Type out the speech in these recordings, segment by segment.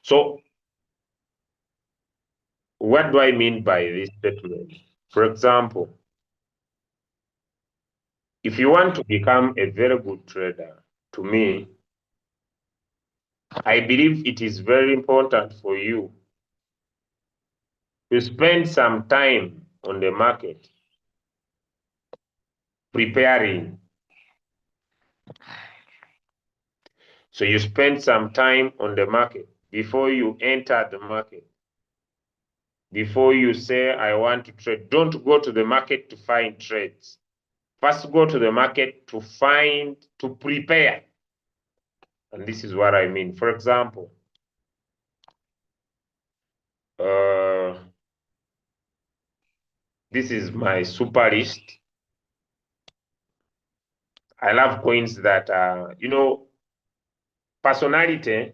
So what do I mean by this statement? For example, if you want to become a very good trader, to me, I believe it is very important for you to spend some time on the market preparing. So you spend some time on the market before you enter the market. Before you say, I want to trade, don't go to the market to find trades. First, go to the market to prepare. And this is what I mean. For example, this is my super list. I love coins that are, personality.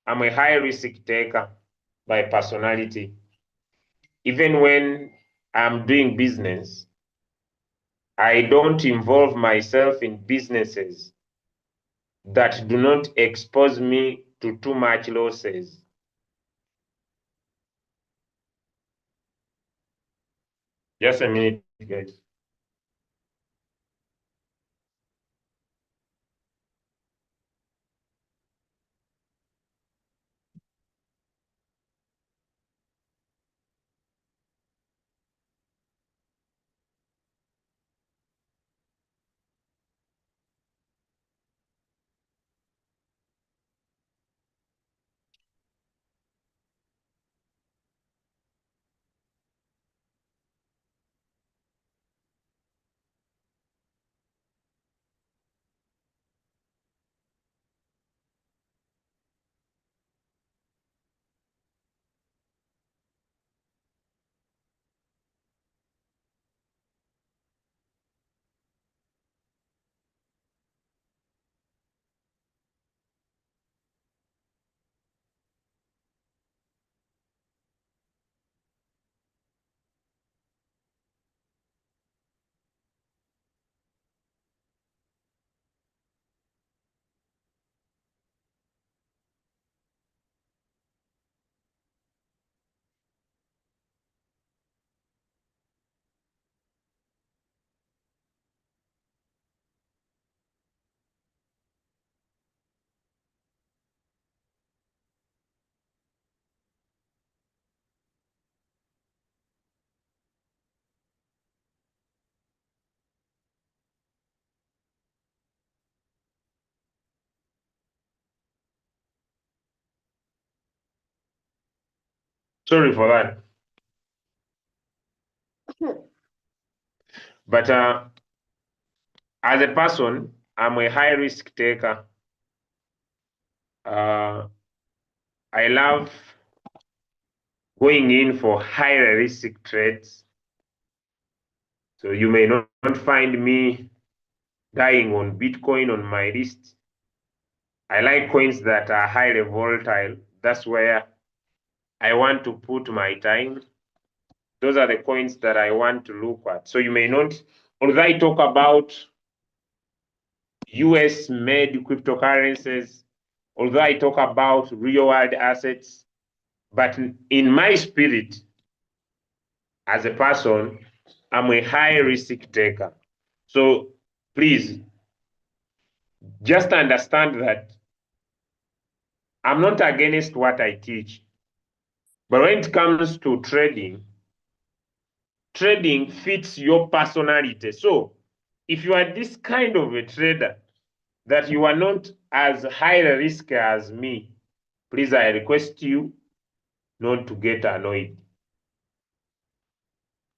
I'm a high risk taker by personality. Even when I'm doing business, I don't involve myself in businesses that do not expose me to too much losses. Just a minute, guys. Sorry for that. But as a person, I'm a high risk taker. Uh, I love going in for high risk trades. So you may not find me dying on Bitcoin on my list. I like coins that are highly volatile. That's where I want to put my time. Those are the coins that I want to look at. So you may not, although I talk about US made cryptocurrencies, although I talk about real world assets, but in my spirit, as a person, I'm a high risk taker. So please just understand that I'm not against what I teach. But when it comes to trading, trading fits your personality. So if you are this kind of a trader that you are not as high risk as me, please, I request you not to get annoyed.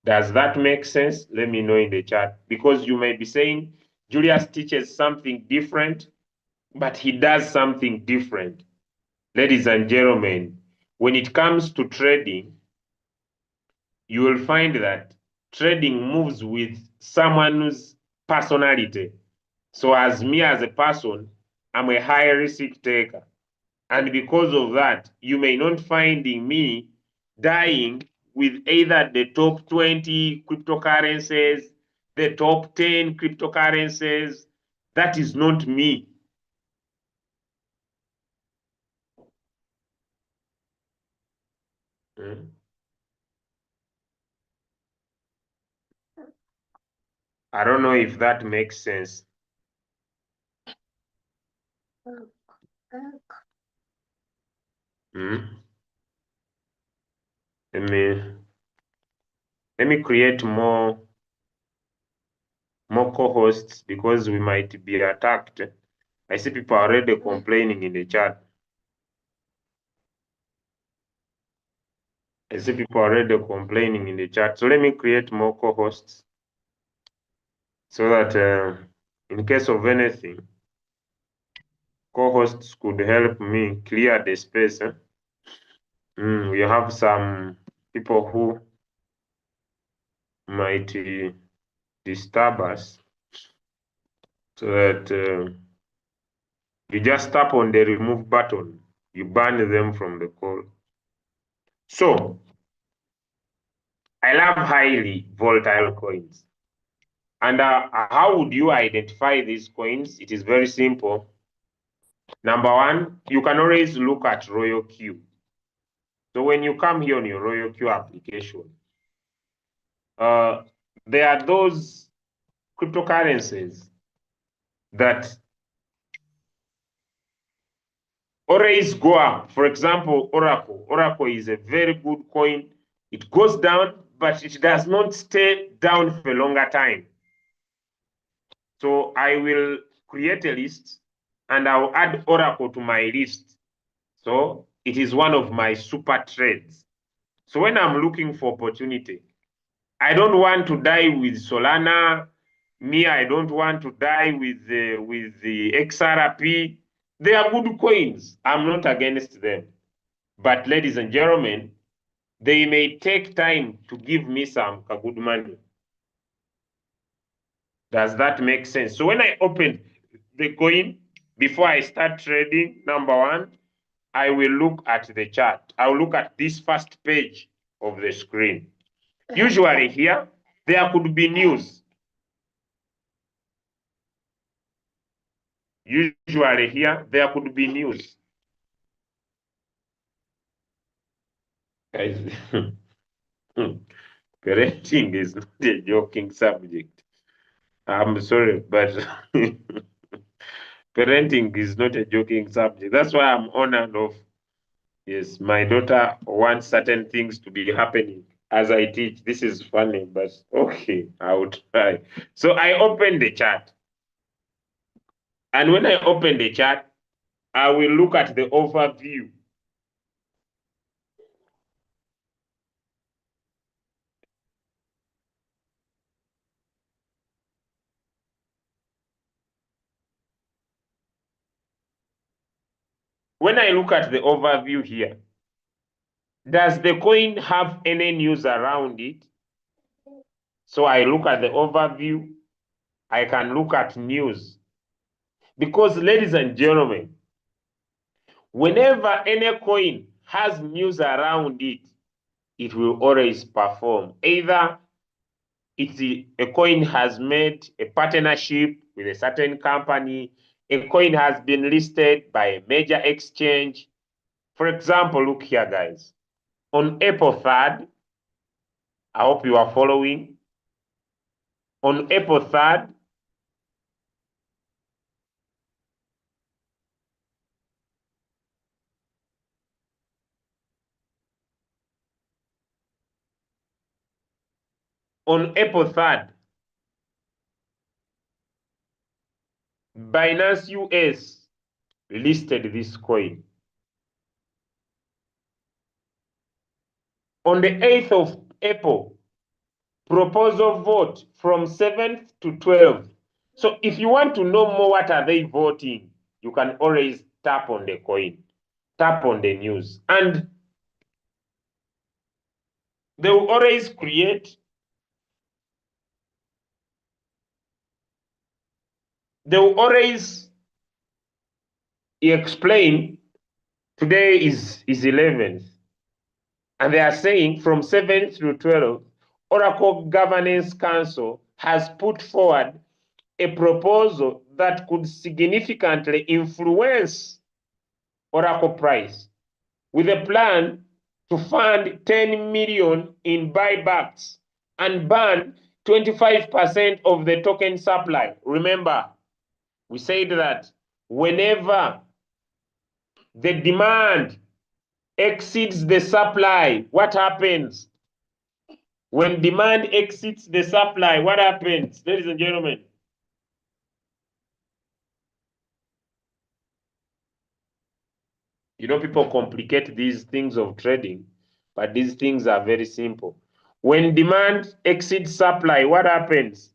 Does that make sense? Let me know in the chat, because you may be saying Julius teaches something different, but he does something different. Ladies and gentlemen, when it comes to trading, you will find that trading moves with someone's personality. So as me as a person, I'm a high risk taker. And because of that, you may not finding me dying with either the top 20 cryptocurrencies, the top 10 cryptocurrencies. That is not me. I don't know if that makes sense. Let me create more co-hosts because we might be attacked. I see people already complaining in the chat. I see people already complaining in the chat. So let me create more co-hosts so that in case of anything, co-hosts could help me clear the space. We have some people who might disturb us, so that you just tap on the remove button, you ban them from the call. So I love highly volatile coins. And how would you identify these coins? It is very simple. Number one, you can always look at Royal Q. So when you come here on your Royal Q application, there are those cryptocurrencies that always go up. For example, Oracle. Oracle is a very good coin. It goes down, but it does not stay down for a longer time. So I will create a list and I'll add Oracle to my list. So it is one of my super trades. So when I'm looking for opportunity, I don't want to die with Solana. I don't want to die with the XRP. They are good coins. I'm not against them. But ladies and gentlemen, they may take time to give me some good money. Does that make sense? So when I open the coin, before I start trading, number one, I will look at the chart. I'll look at this first page of the screen. Usually here, there could be news. Usually here, there could be news. Guys, parenting is not a joking subject. I'm sorry, but parenting is not a joking subject. That's why I'm honored of, yes, my daughter wants certain things to be happening as I teach. This is funny, but okay, I will try. So I open the chart. And when I open the chart, I will look at the overview. When I look at the overview here, does the coin have any news around it? So I look at the overview. I can look at news. Because, ladies and gentlemen, whenever any coin has news around it, it will always perform. Either a coin has made a partnership with a certain company, a coin has been listed by a major exchange. For example, look here, guys. On April 3rd, I hope you are following. On April 3rd, on April 3rd, Binance US listed this coin. On the 8th of April, proposal vote from 7th to 12th. So if you want to know more what are they voting, you can always tap on the coin, tap on the news. And they will always create, they will always explain today is 11th. And they are saying from 7th to 12th, Oracle Governance Council has put forward a proposal that could significantly influence Oracle price with a plan to fund 10 million in buybacks and ban 25% of the token supply. Remember, we said that whenever the demand exceeds the supply, what happens? When demand exceeds the supply, what happens, ladies and gentlemen? You know, people complicate these things of trading, but these things are very simple. When demand exceeds supply, what happens?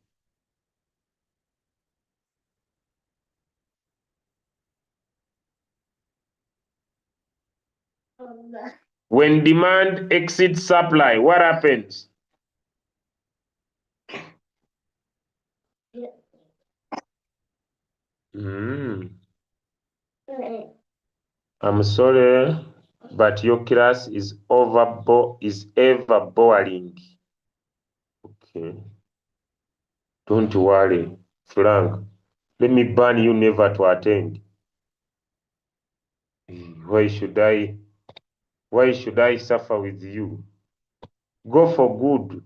When demand exceeds supply, what happens? I'm sorry, but your class is ever boring. Okay. Don't worry, Frank. Let me ban you never to attend. Why should I? Why should I suffer with you? Go for good.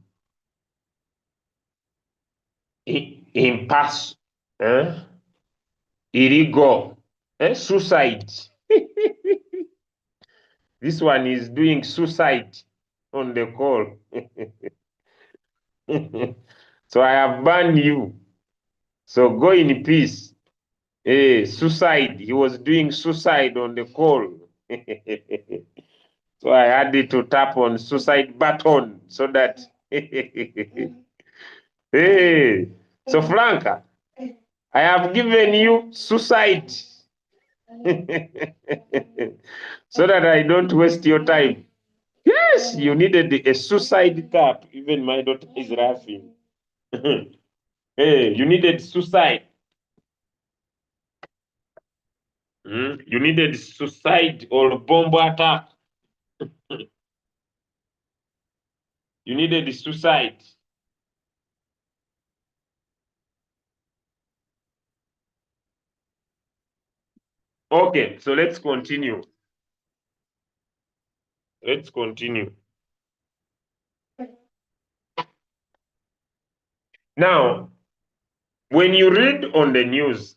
Impasse. Illegal. Suicide. This one is doing suicide on the call. So I have banned you. So go in peace. Suicide. He was doing suicide on the call. So I had to tap on suicide button so that. Hey, so Franca, I have given you suicide so that I don't waste your time. Yes, you needed a suicide tap. Even my daughter is laughing. Hey, you needed suicide. You needed suicide or bomb attack. You needed suicide. Okay, so let's continue. Let's continue. Now, when you read on the news,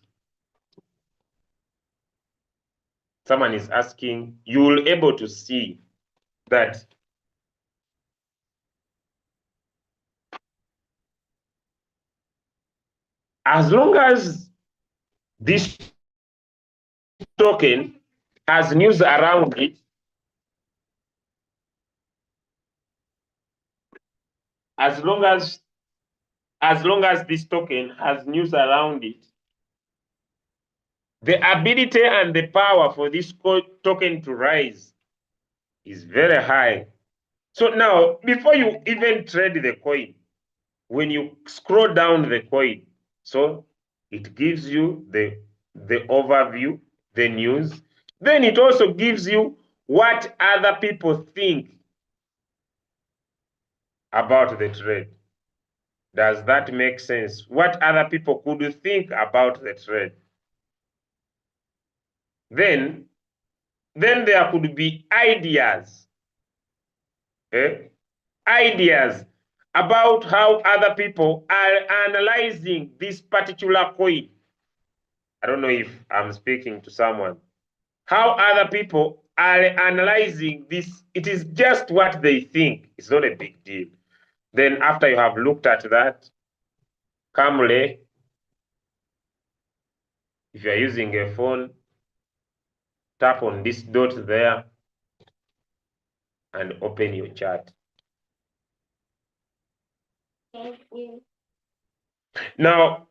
someone is asking, you will able to see that as long as this token has news around it, as long as this token has news around it, the ability and the power for this token to rise is very high. So now, before you even trade the coin, when you scroll down the coin, so it gives you the overview, the news. Then it also gives you what other people think about the trade. Does that make sense? What other people could think about the trade? Then there could be ideas, ideas about how other people are analyzing this particular coin. I don't know if I'm speaking to someone. How other people are analyzing this, it is just what they think. It's not a big deal. Then after you have looked at that, calmly, if you're using a phone, tap on this dot there and open your chart. Now,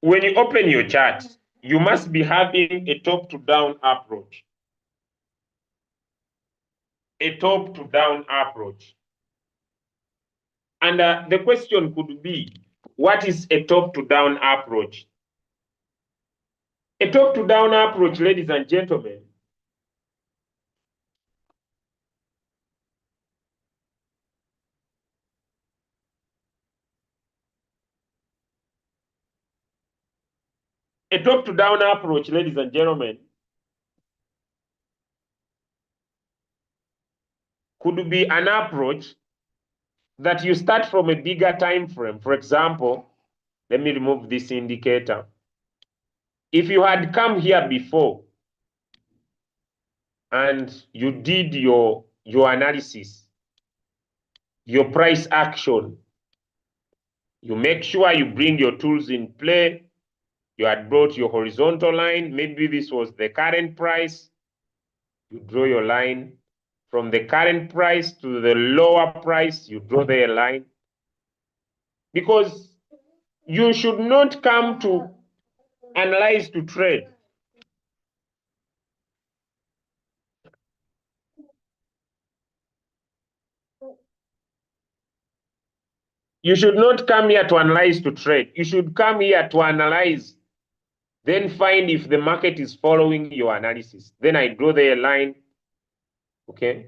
when you open your chart, you must be having a top to down approach. A top to down approach. And the question could be, what is a top to down approach? A top to down approach, ladies and gentlemen, a top to down approach, ladies and gentlemen, could be an approach that you start from a bigger time frame. For example, let me remove this indicator. If you had come here before and you did your analysis, your price action, you make sure you bring your tools in play. You had brought your horizontal line. Maybe this was the current price. You draw your line. From the current price to the lower price, you draw there a line. Because you should not come to analyze to trade. You should not come here to analyze to trade. You should come here to analyze, then find if the market is following your analysis. Then I draw there a line, okay?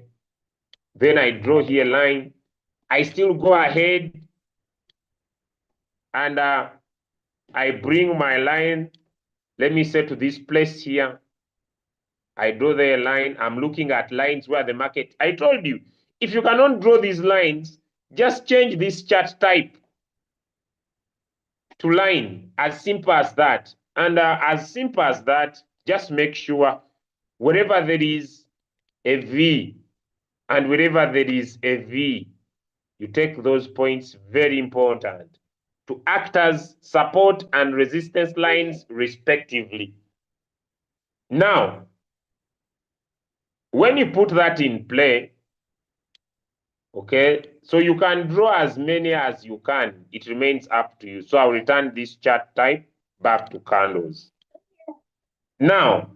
Then I draw here a line. I still go ahead and I bring my line. Let me say to this place here. I draw there a line. I'm looking at lines where the market. I told you, if you cannot draw these lines, just change this chart type to line, as simple as that. And as simple as that, just make sure wherever there is a V and wherever there is a V, you take those points, very important, to act as support and resistance lines respectively. Now, when you put that in play, okay, so you can draw as many as you can. It remains up to you. So I'll return this chart type back to candles. Now,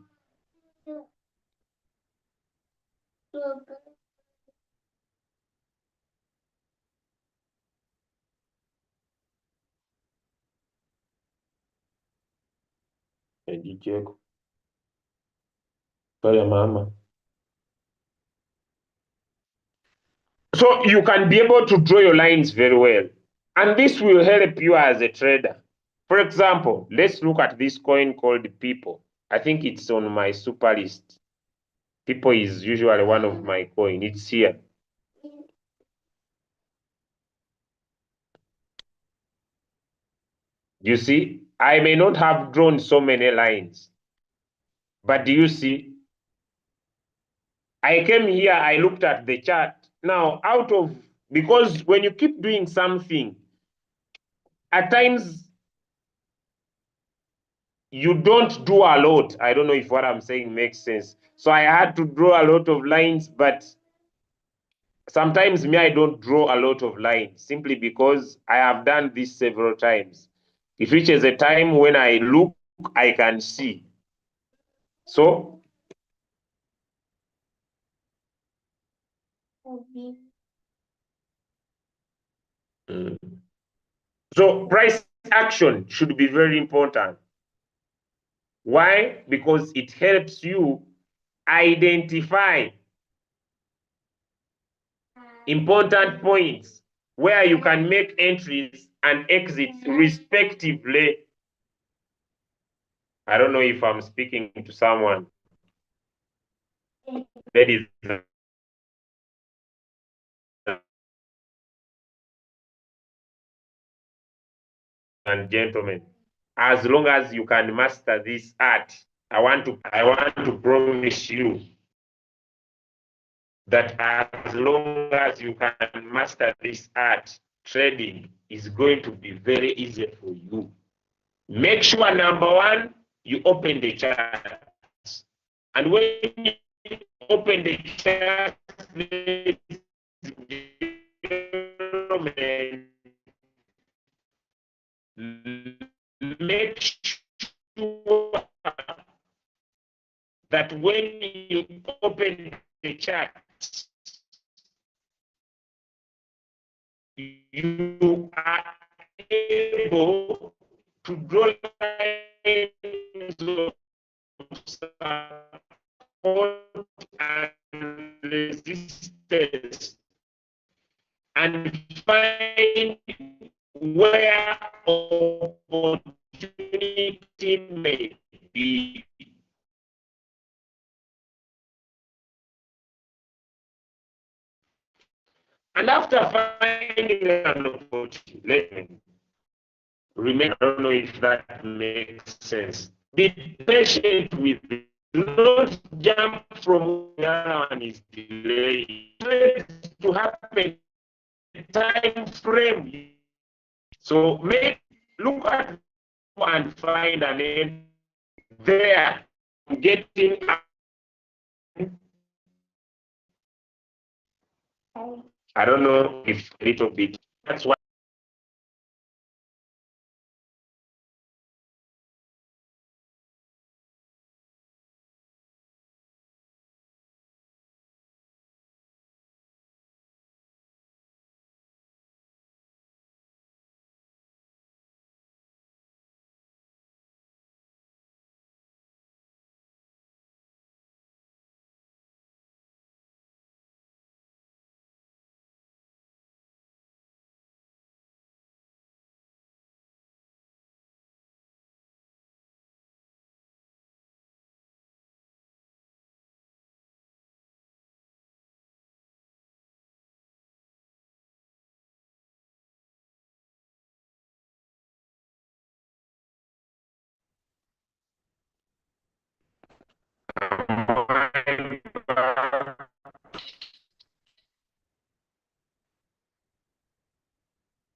sorry, mama. So you can be able to draw your lines very well. And this will help you as a trader. For example, let's look at this coin called People. I think it's on my super list. People is usually one of my coin. It's here. You see, I may not have drawn so many lines, but do you see? I came here, I looked at the chart. Now, because when you keep doing something, at times you don't do a lot. I don't know if what I'm saying makes sense. So I had to draw a lot of lines, but sometimes I don't draw a lot of lines simply because I have done this several times. It reaches a time when I look, I can see. So, so price action should be very important. Why? Because it helps you identify important points where you can make entries and exits respectively. I don't know if I'm speaking to someone. Ladies and gentlemen, as long as you can master this art, I want to promise you that as long as you can master this art, trading is going to be very easy for you. Make sure, number one, you open the charts. And when you open the charts, make sure that when you open the charts, you are able to draw lines of support and resistance and find where opportunity may be. And after finding an opportunity, let me remain. I don't know if that makes sense. Be patient with it. Do not jump from the other one is delayed. It to happen time frame. So make look at and find an end there. Getting I don't know if a little bit. That's why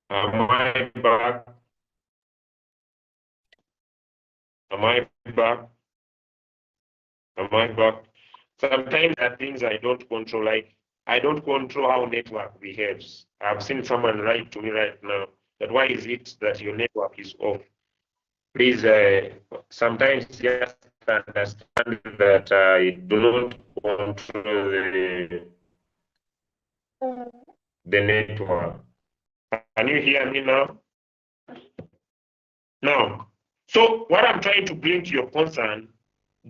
am I back? Am I back? Am I back? Sometimes there are things I don't control, like I don't control how network behaves. I've seen someone write to me right now that why is it that your network is off? Please, sometimes just understand that I do not control the network. Can you hear me now? Now, so what I'm trying to bring to your concern,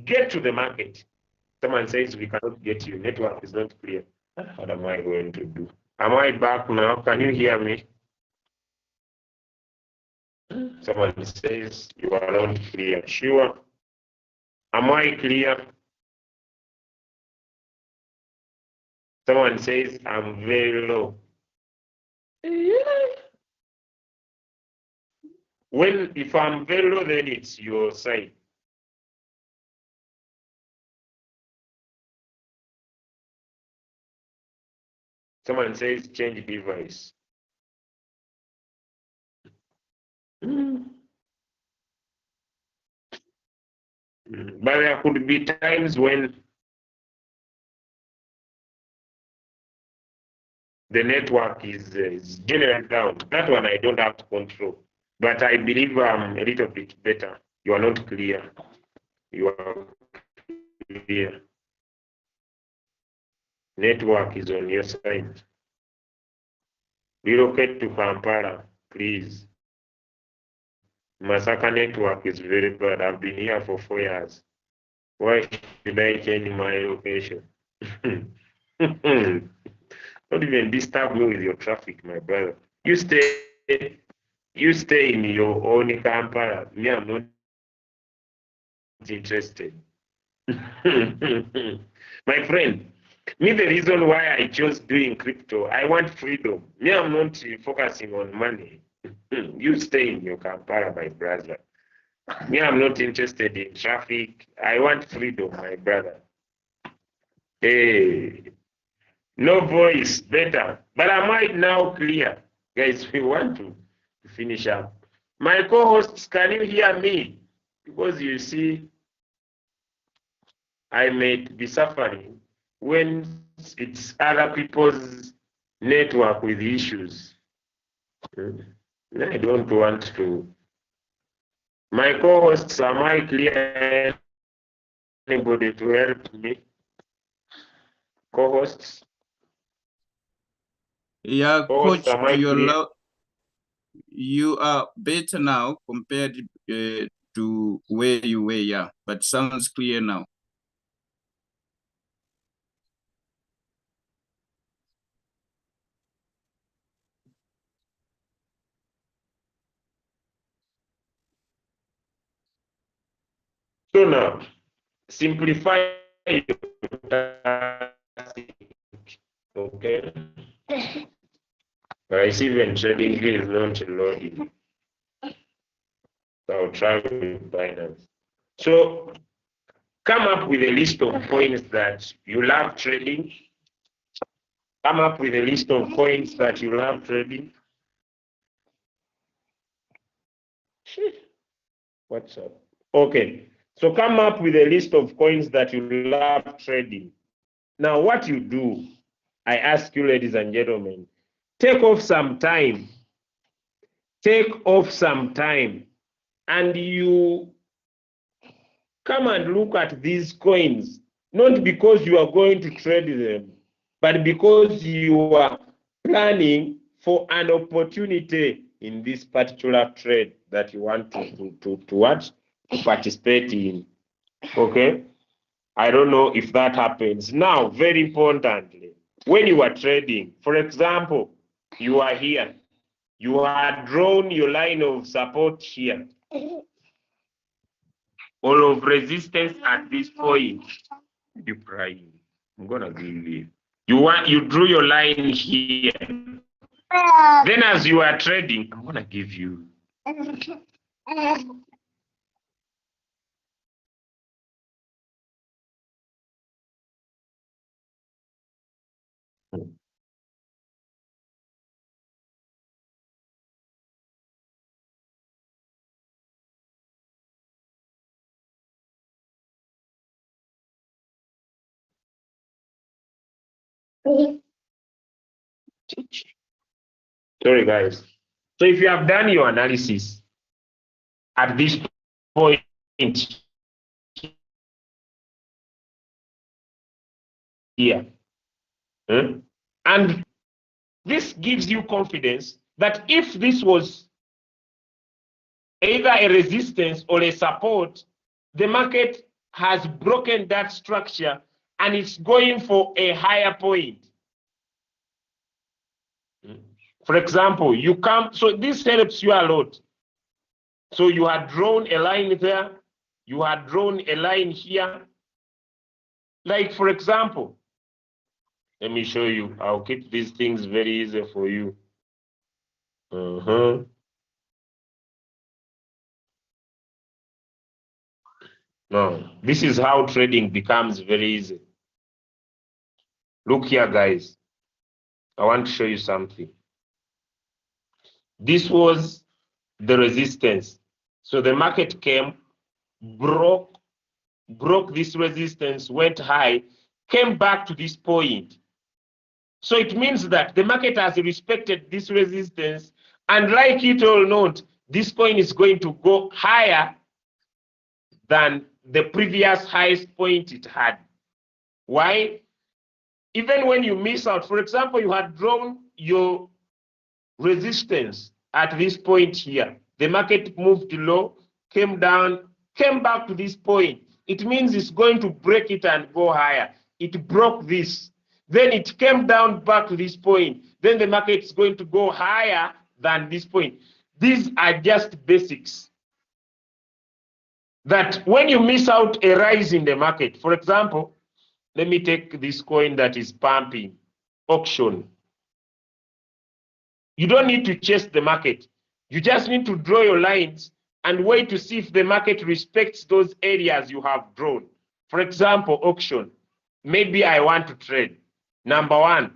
get to the market. Someone says we cannot get you, network is not clear. What am I going to do? Am I back now? Can you hear me? Someone says you are not clear. Sure. Am I clear? Someone says I'm very low. When if I'm very low, then it's your side. Someone says change device. But there could be times when the network is generally down. That one I don't have to control. But I believe I'm a little bit better. You are not clear. You are clear. Network is on your side. Relocate to Kampala, please. Masaka network is very bad. I've been here for 4 years. Why should I change my location? Don't even disturb me with your traffic, my brother. You stay in your own Kampala. Me, I'm not interested. My friend, me, the reason why I chose doing crypto, I want freedom. Me, I'm not focusing on money. You stay in your Kampala, my brother. Me, I'm not interested in traffic. I want freedom, my brother. Hey, no voice, better. But am I now clear? Guys, we want to finish up. My co-hosts, can you hear me? Because you see, I might be suffering when it's other people's network with issues. I don't want to. My co-hosts, am I clear? Anybody to help me? Co-hosts? Yeah, Co-hosts, coach, am I clear? you are better now compared to where you were, yeah, but sounds clear now. So now, simplify your task, okay? I see even trading here is not loading. So I'll try with Binance. So come up with a list of coins that you love trading. Come up with a list of coins that you love trading. What's up? Okay. So come up with a list of coins that you love trading. Now, what you do, I ask you, ladies and gentlemen, take off some time. Take off some time and you come and look at these coins, not because you are going to trade them, but because you are planning for an opportunity in this particular trade that you want to participate in. Okay? I don't know if that happens. Now, very importantly, when you are trading, for example, you are here, you had drawn your line of support here, or of resistance at this point. You crying. I'm gonna give you. You drew your line here. Then as you are trading, I'm gonna give you. Sorry, guys. So if you have done your analysis at this point here, and this gives you confidence that if this was either a resistance or a support, the market has broken that structure and it's going for a higher point. For example, you come, so this helps you a lot. So you had drawn a line there, you had drawn a line here. Like, for example, let me show you. I'll keep these things very easy for you. No, this is how trading becomes very easy. Look here, guys. I want to show you something. This was the resistance. So the market came, broke this resistance, went high, came back to this point. So it means that the market has respected this resistance, and like it or not, this coin is going to go higher than the previous highest point it had. Why? Even when you miss out, for example, you had drawn your resistance at this point here. The market moved low, came down, came back to this point. It means it's going to break it and go higher. It broke this. Then it came down back to this point. Then the market is going to go higher than this point. These are just basics. That when you miss out a rise in the market, for example, let me take this coin that is pumping, auction. You don't need to chase the market. You just need to draw your lines and wait to see if the market respects those areas you have drawn. For example, auction. Maybe I want to trade. Number one,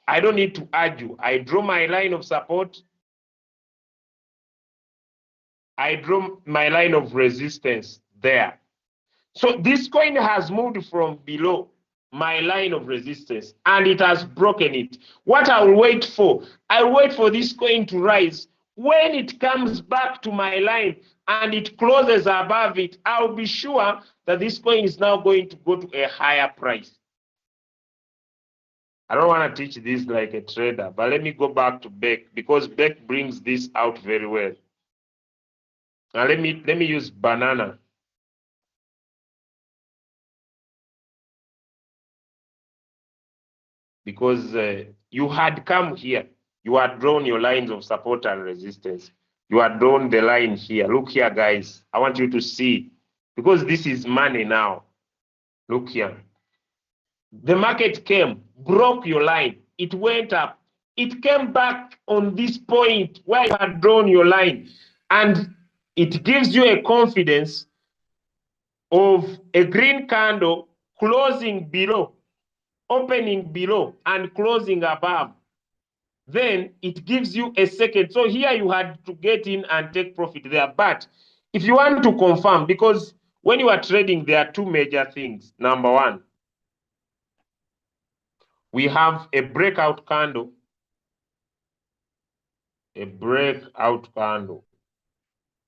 I don't need to argue. I draw my line of support. I draw my line of resistance there. So this coin has moved from below my line of resistance and it has broken it. What I'll wait for, I'll wait for this coin to rise. When it comes back to my line and it closes above it, I'll be sure that this coin is now going to go to a higher price. I don't want to teach this like a trader, but let me go back to Beck because Beck brings this out very well. Now let me use banana. Because you had come here, you had drawn your lines of support and resistance. You had drawn the line here. Look here, guys. I want you to see, because this is money now. Look here. The market came, broke your line, it went up, it came back on this point where you had drawn your line, and it gives you a confidence of a green candle closing below, opening below, and closing above. Then it gives you a second. So here you had to get in and take profit there. But if you want to confirm, because when you are trading, there are two major things. Number one, we have a breakout candle,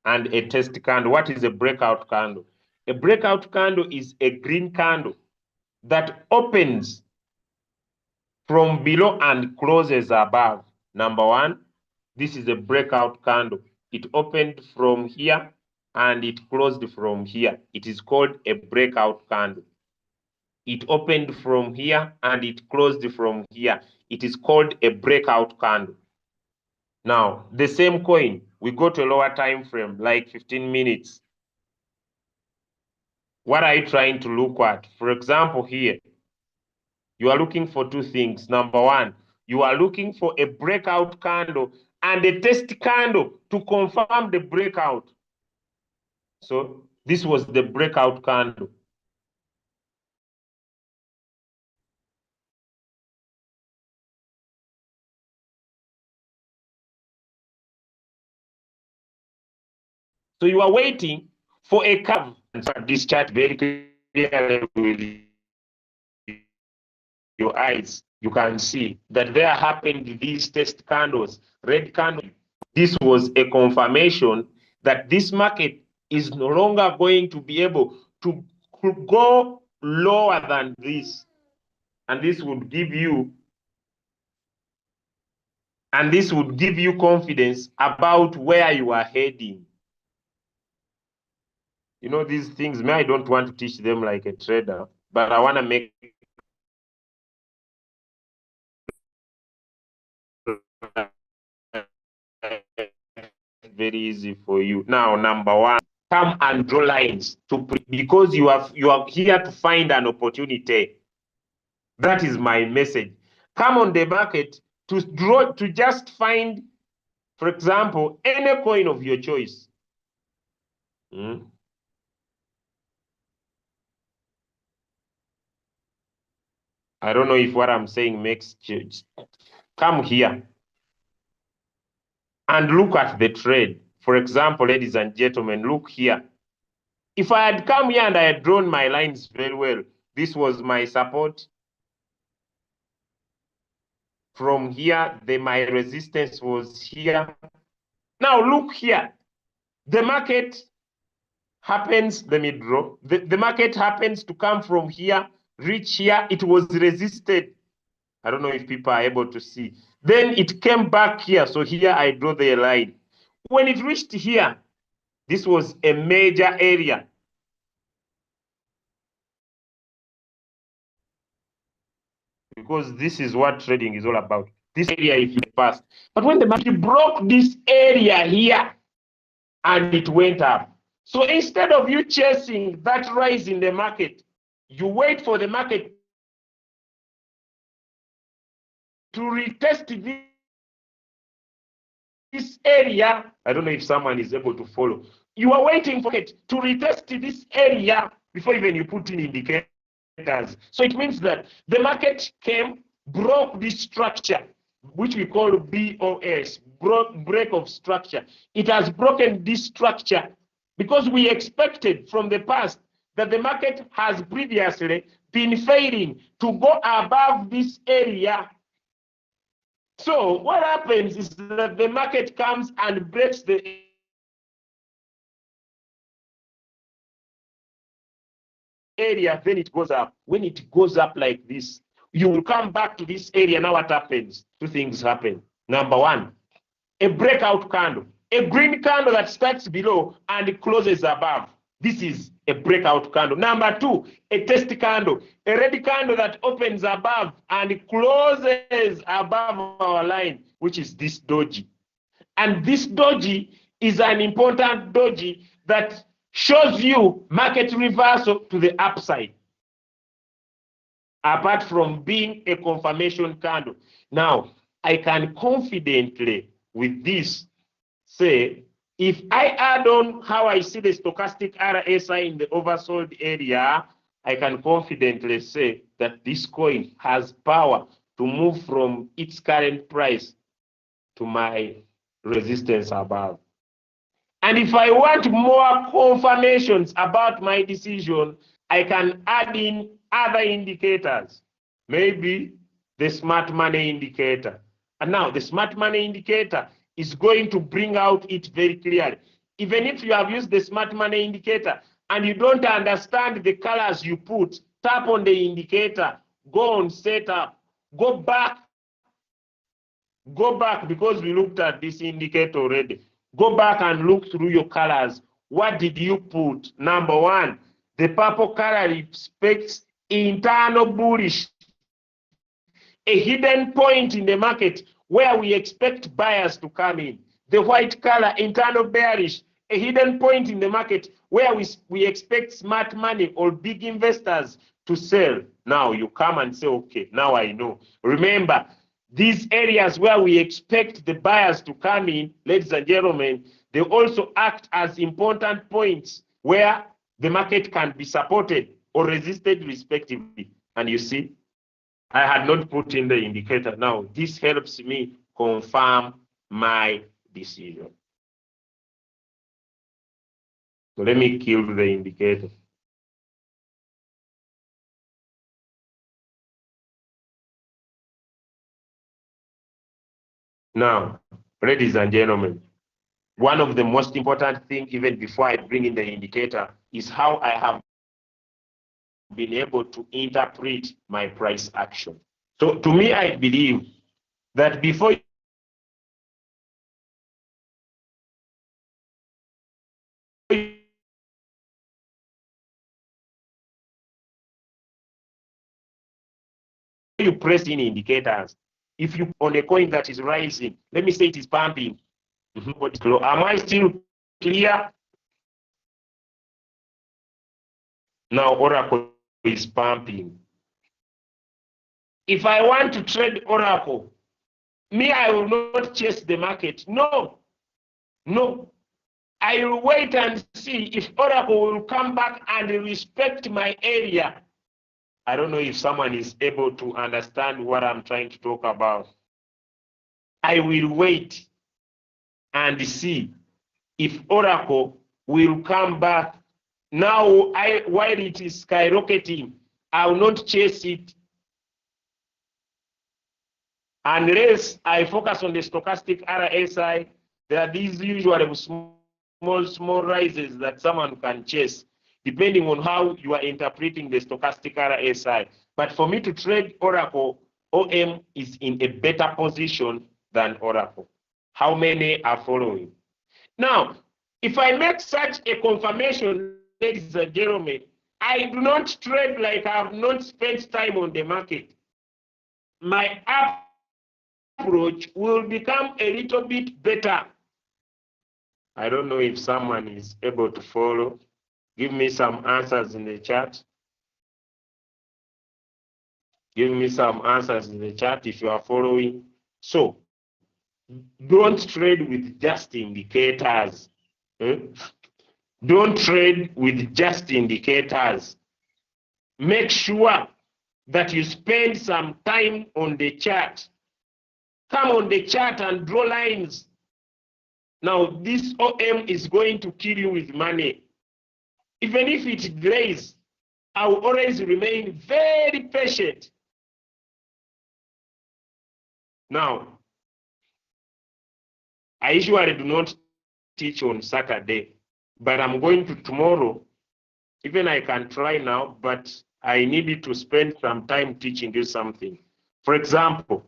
and a test candle. What is a breakout candle? A breakout candle is a green candle that opens from below and closes above. Number one, this is a breakout candle. It opened from here and it closed from here. It is called a breakout candle. It opened from here and it closed from here. It is called a breakout candle. Now, the same coin, we go to a lower time frame, like 15 minutes. What are you trying to look at? For example, here, you are looking for two things. Number one, you are looking for a breakout candle and a test candle to confirm the breakout. So this was the breakout candle. So you are waiting for a curve. And so this chart very clearly with your eyes, you can see that there happened these test candles, red candle. This was a confirmation that this market is no longer going to be able to go lower than this. And this would give you confidence about where you are heading. You know, these things, I don't want to teach them like a trader, but I want to make very easy for you. Now, number one, come and draw lines because you are here to find an opportunity. That is my message. Come on the market to just find, for example, any coin of your choice. I don't know if what I'm saying makes sense. Come here and look at the trade. For example, ladies and gentlemen, look here. If I had come here and I had drawn my lines very well, this was my support. From here, my resistance was here. Now look here. The market happens, let me draw. The market happens to come from here, reach here. It was resisted. I don't know if people are able to see. Then it came back here. So here I draw the line. When it reached here, this was a major area. Because this is what trading is all about. This area is fast. But when the market broke this area here and it went up. So instead of you chasing that rise in the market, you wait for the market to retest this area. I don't know if someone is able to follow. You are waiting for it to retest this area before even you put in indicators. So it means that the market came, broke this structure, which we call BOS, break of structure. It has broken this structure because we expected from the past that the market has previously been failing to go above this area. So what happens is that the market comes and breaks the area, then it goes up. When it goes up like this, you will come back to this area. Now what happens? Two things happen. Number one, a breakout candle, a green candle that starts below and closes above. This is a breakout candle. Number two, a test candle, a red candle that opens above and closes above our line, which is this doji. And this doji is an important doji that shows you market reversal to the upside. apart from being a confirmation candle. Now, I can confidently with this say, if I add on how I see the stochastic RSI in the oversold area, I can confidently say that this coin has power to move from its current price to my resistance above. And if I want more confirmations about my decision, I can add in other indicators, maybe the smart money indicator. And now the smart money indicator is going to bring out it very clearly. Even if you have used the smart money indicator and you don't understand the colors you put, tap on the indicator, go on setup, go back because we looked at this indicator already. Go back and look through your colors. What did you put? Number one, the purple color respects internal bullish, a hidden point in the market where we expect buyers to come in. The white color, internal bearish, a hidden point in the market where we expect smart money or big investors to sell. Now you come and say, okay, now I know. Remember, these areas where we expect the buyers to come in, ladies and gentlemen, they also act as important points where the market can be supported or resisted respectively. And you see, I had not put in the indicator. Now, this helps me confirm my decision. So let me kill the indicator. Now, ladies and gentlemen, one of the most important things, even before I bring in the indicator, is how I have been able to interpret my price action. So to me, I believe that before you press in indicators, if you on a coin that is rising, let me say it is pumping. Am I still clear? Now Oracle is pumping. If I want to trade Oracle, I will not chase the market. No. I will wait and see if Oracle will come back and respect my area. I don't know if someone is able to understand what I'm trying to talk about. I will wait and see if Oracle will come back. Now, while it is skyrocketing, I will not chase it unless I focus on the stochastic RSI. There are these usually small rises that someone can chase, depending on how you are interpreting the stochastic RSI. But for me to trade Oracle, OM is in a better position than Oracle. How many are following? Now, if I make such a confirmation, ladies and gentlemen, I do not trade like I have not spent time on the market. My approach will become a little bit better. I don't know if someone is able to follow. Give me some answers in the chat. Give me some answers in the chat if you are following. So, don't trade with just indicators. Don't trade with just indicators. Make sure that you spend some time on the chart. Come on the chart and draw lines. Now, this OM is going to kill you with money. Even if it delays, I will always remain very patient. Now, I usually do not teach on Saturday, but I'm going to tomorrow. Even I can try now, but I needed to spend some time teaching you something. For example,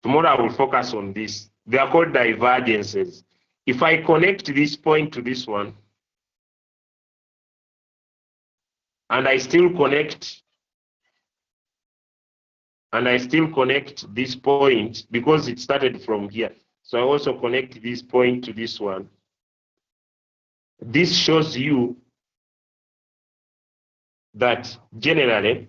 tomorrow I will focus on this. They are called divergences. If I connect this point to this one, and I still connect this point because it started from here. So I also connect this point to this one. This shows you that generally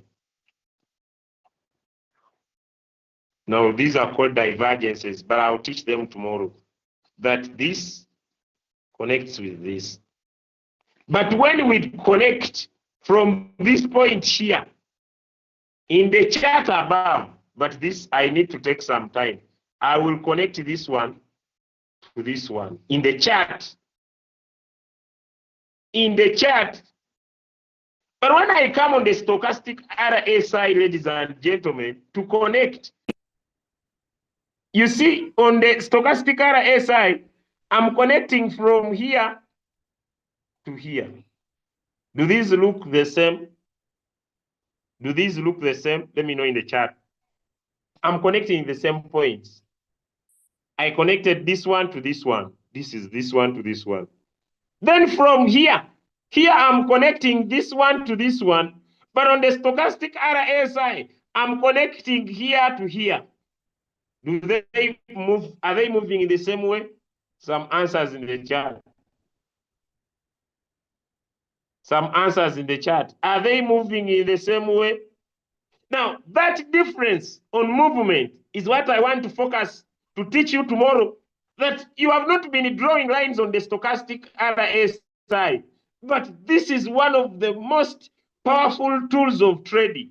Now, these are called divergences, but I'll teach them tomorrow. That this connects with this. But when we connect from this point here, in the chart above, but this I need to take some time. I will connect this one to this one. In the chart, but when I come on the stochastic RSI, ladies and gentlemen, to connect, you see on the stochastic RSI, I'm connecting from here to here. Do these look the same? Do these look the same? Let me know in the chat. I'm connecting the same points. I connected this one to this one. This is this one to this one. Then from here I'm connecting this one to this one. But on the stochastic RSI, I'm connecting here to here. Do they move? Are they moving in the same way? Some answers in the chat. Some answers in the chat. Are they moving in the same way? Now, that difference on movement is what I want to focus to teach you tomorrow. That you have not been drawing lines on the stochastic RSI, but this is one of the most powerful tools of trading.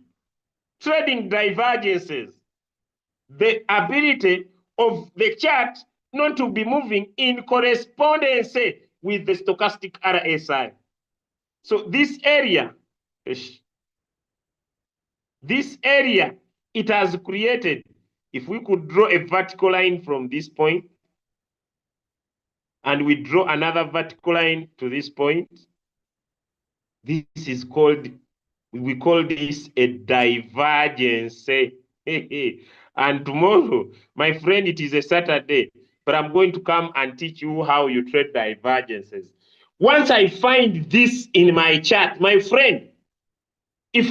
Trading divergences. The ability of the chart not to be moving in correspondence with the stochastic RSI. So this area, it has created, if we could draw a vertical line from this point, and we draw another vertical line to this point, this is called, we call this a divergence. And tomorrow, my friend, it is a Saturday, but I'm going to come and teach you how you trade divergences. Once I find this in my chart, my friend, if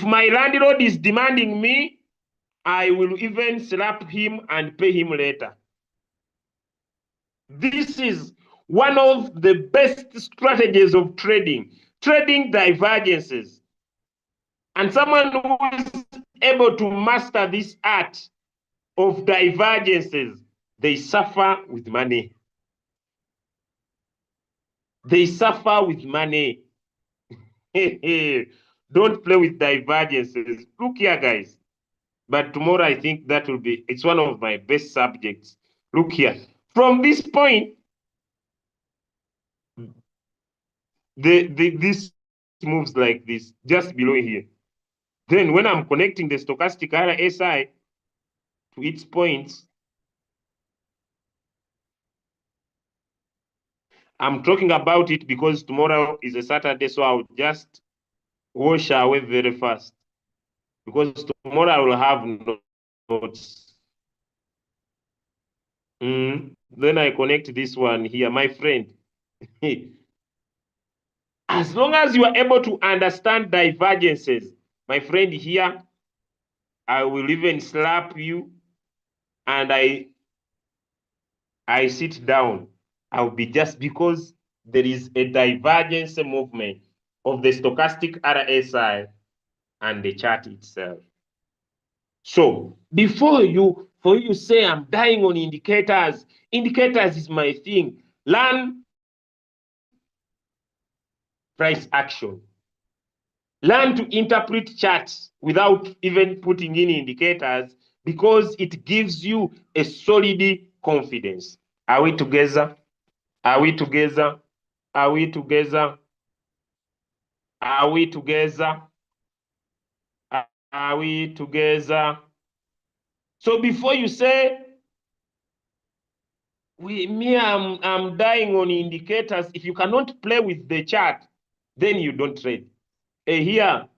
my landlord is demanding me, I will even slap him and pay him later. This is one of the best strategies of trading divergences. And someone who is able to master this art of divergences, they suffer with money. They suffer with money. Don't play with divergences. Look here, guys. But tomorrow, I think it's one of my best subjects. Look here. From this point, this moves like this, just below here. Then when I'm connecting the stochastic RSI to its points, I'm talking about it because tomorrow is a Saturday, so I'll just wash away very fast. Because tomorrow I will have notes. Then I connect this one here, my friend. As long as you are able to understand divergences, my friend, here, I will even slap you and I sit down. I'll be just because there is a divergence movement of the stochastic RSI and the chart itself. So for you say I'm dying on indicators is my thing. Learn price action. Learn to interpret charts without even putting in indicators because it gives you a solid confidence. Are we together? Are we together? Are we together? Are we together? Are we together? So before you say, I'm dying on indicators, if you cannot play with the chart, then you don't trade. Here,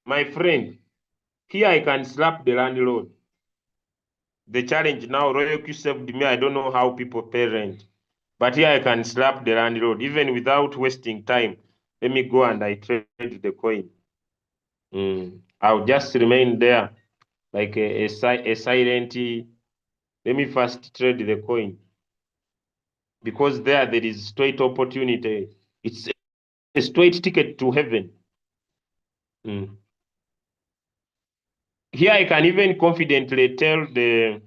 my friend, here I can slap the landlord. The challenge now, Royal Q saved me. I don't know how people pay rent. But here I can slap the landlord, even without wasting time. Let me go and I trade the coin. I'll just remain there like a silent. Let me first trade the coin. Because there is straight opportunity. It's a straight ticket to heaven. Here I can even confidently tell the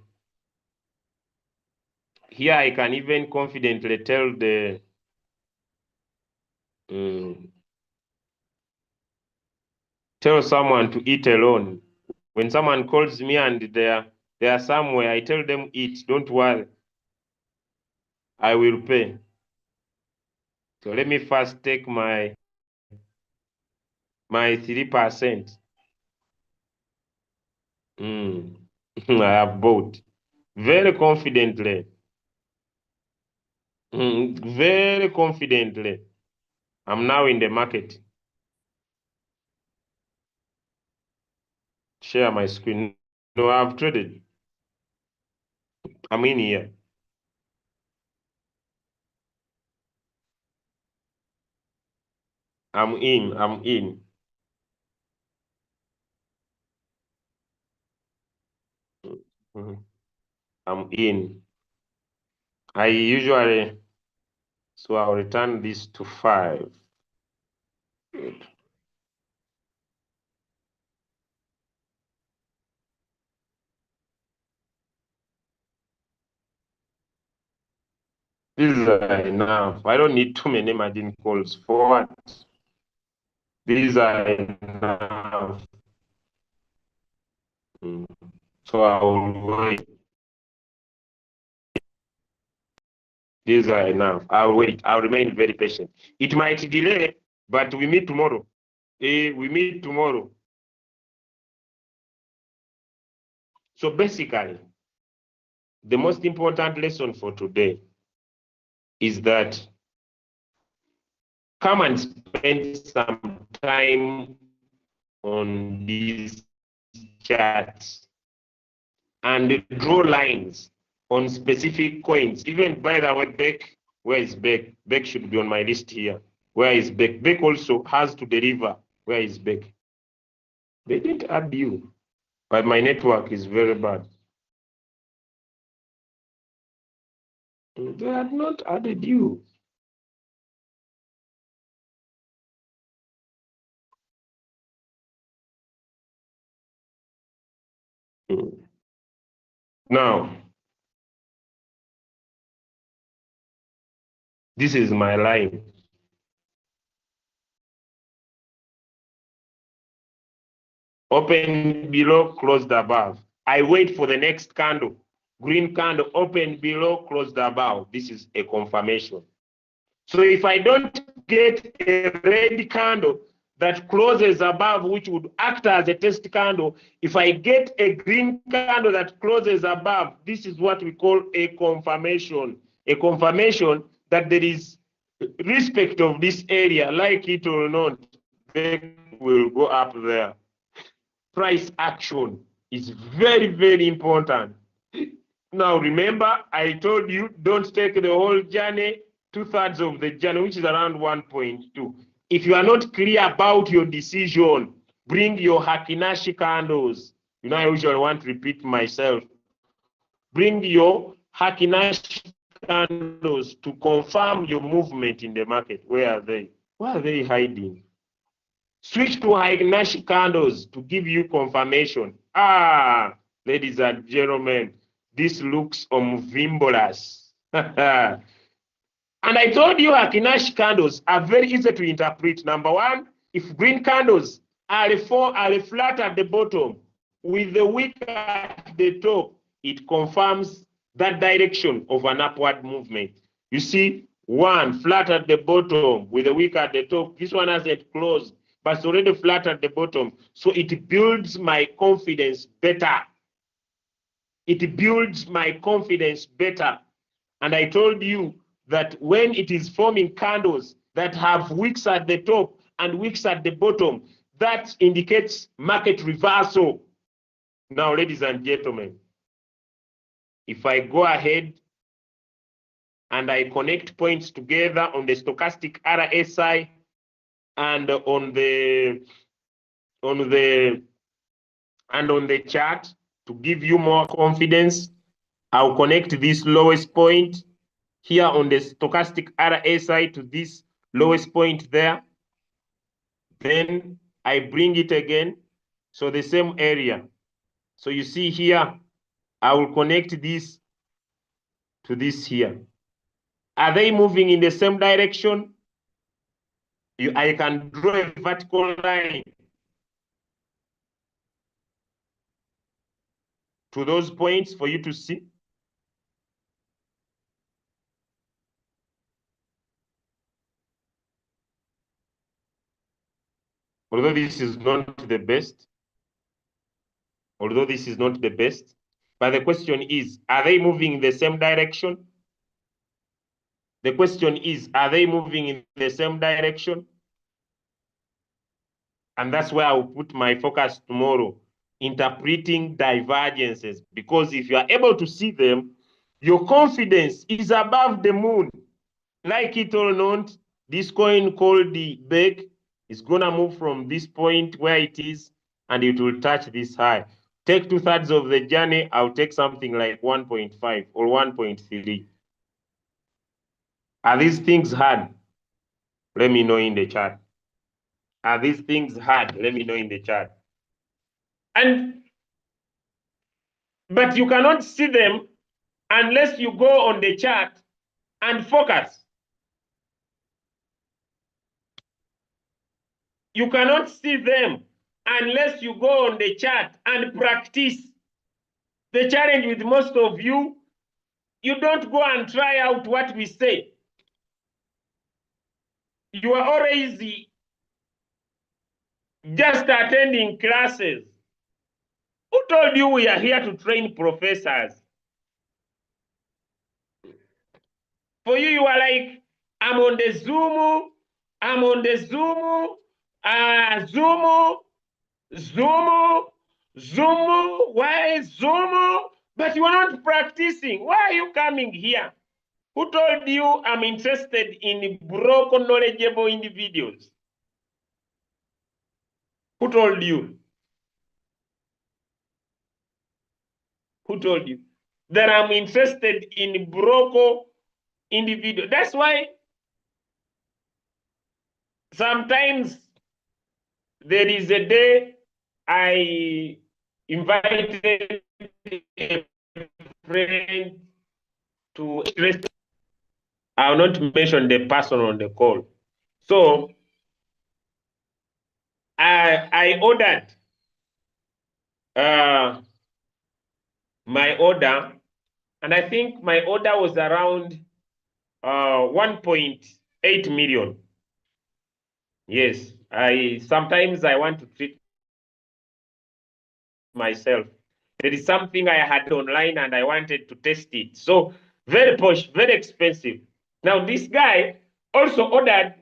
tell someone to eat alone. When someone calls me and they are somewhere, I tell them eat, don't worry, I will pay. So let me first take my 3%. I have bought very confidently. Very confidently. I'm now in the market. Share my screen. No, I've traded. I'm in here. I'm in. Mhm. I'm in. I usually, so I'll return this to 5. Good. These are enough. I don't need too many margin calls. For what? These are enough. So I'll wait. These are enough. I'll wait. I'll remain very patient. It might delay, but we meet tomorrow. We meet tomorrow. So basically, the most important lesson for today is that come and spend some time on these charts and draw lines on specific coins. Even, by the way, Beck, where is Beck? Beck should be on my list here. Where is Beck? Beck also has to deliver. Where is Beck? They didn't add you, but my network is very bad. They had not added you. Now, this is my line. Open below, closed above. I wait for the next candle. Green candle, open below, closed above. This is a confirmation. So if I don't get a red candle that closes above, which would act as a test candle, if I get a green candle that closes above, this is what we call a confirmation. A confirmation that there is respect of this area, like it or not, they will go up there. Price action is very, very important. Now, remember, I told you don't take the whole journey, 2/3 of the journey, which is around 1.2. If you are not clear about your decision, bring your Hakinashi candles. You know, I usually want to repeat myself. Bring your Hakinashi candles to confirm your movement in the market. Where are they? Where are they hiding? Switch to Hakinashi candles to give you confirmation. Ladies and gentlemen, this looks omvimbolous. And I told you Hakinashi candles are very easy to interpret. Number one, if green candles are flat at the bottom with the wick at the top, it confirms that direction of an upward movement. You see, one flat at the bottom with a wick at the top. This one hasn't closed, but it's already flat at the bottom. So it builds my confidence better. It builds my confidence better. And I told you that when it is forming candles that have wicks at the top and wicks at the bottom, that indicates market reversal. Now, ladies and gentlemen, if I go ahead and I connect points together on the stochastic RSI and on the chart to give you more confidence, I'll connect this lowest point here on the stochastic RSI to this lowest point there. Then I bring it again. So the same area. So you see here, I will connect this to this here. Are they moving in the same direction? I can draw a vertical line to those points for you to see. Although this is not the best, but the question is, are they moving in the same direction? The question is, are they moving in the same direction? And that's where I'll put my focus tomorrow, interpreting divergences. Because if you are able to see them, your confidence is above the moon. Like it or not, this coin called the BEC is gonna move from this point where it is, and it will touch this high. Take 2/3 of the journey, I'll take something like 1.5 or 1.3. Are these things hard? Let me know in the chat. Are these things hard? Let me know in the chat. But you cannot see them unless you go on the chart and focus. You cannot see them unless you go on the chart and practice. The challenge with most of you, you don't go and try out what we say. You are always just attending classes. Who told you we are here to train professors? For you, you are like, I'm on the Zoom, Zoom, why Zoom? But you are not practicing. Why are you coming here? Who told you I'm interested in broken, knowledgeable individuals? Who told you? Who told you that I'm interested in broken individuals? That's why sometimes there is a day I invited a friend to. I will not mention the person on the call. So I ordered my order, and I think my order was around 1.8 million. Yes, sometimes I want to treat myself. There is something I had online and I wanted to test it. So very posh, very expensive. Now this guy also ordered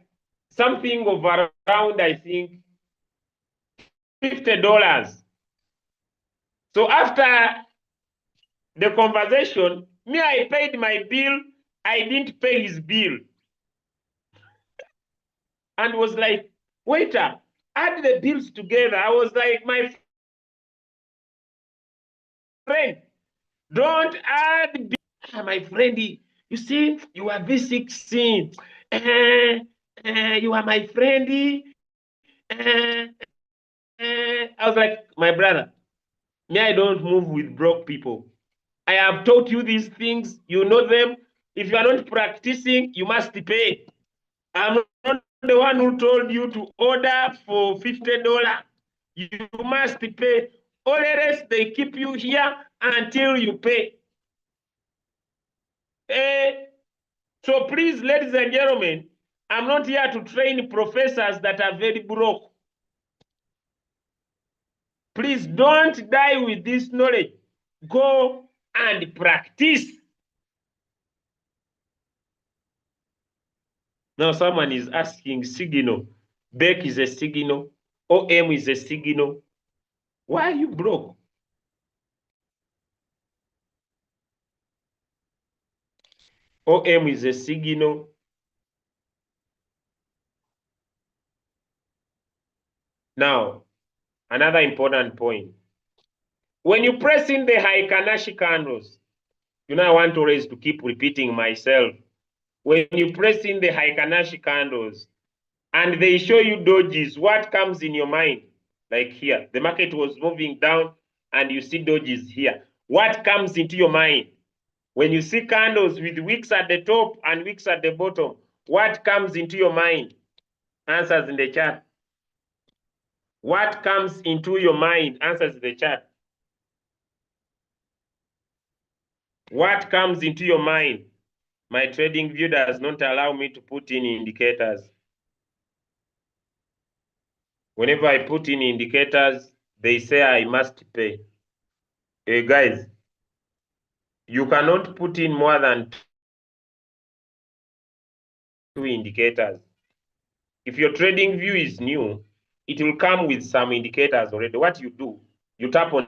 something of around, I think, $50. So after the conversation, me, I paid my bill. I didn't pay his bill. And was like, waiter, add the bills together. I was like, my friend, don't add my friend, you see, you are V16. You are my friend. I was like, my brother, me, I don't move with broke people. I have taught you these things. You know them. If you are not practicing, you must pay. I'm not the one who told you to order for $50. You must pay. Or else they keep you here until you pay. So please, ladies and gentlemen, I'm not here to train professors that are very broke. Please don't die with this knowledge. Go and practice. Now someone is asking signal. BEC is a signal. OM is a signal. Why are you broke? OM is a signal. Now, another important point. When you press in the Heikanshi candles, you know, I want always to keep repeating myself. When you press in the Heikanshi candles, and they show you dodges, what comes in your mind? Like here, the market was moving down and you see dodges here. What comes into your mind? When you see candles with wicks at the top and wicks at the bottom, what comes into your mind? Answers in the chat. What comes into your mind? Answers in the chat. What comes into your mind? My trading view does not allow me to put in indicators. Whenever I put in indicators, they say I must pay. Hey guys, you cannot put in more than 2 indicators. If your trading view is new, it will come with some indicators already. What you do, you tap on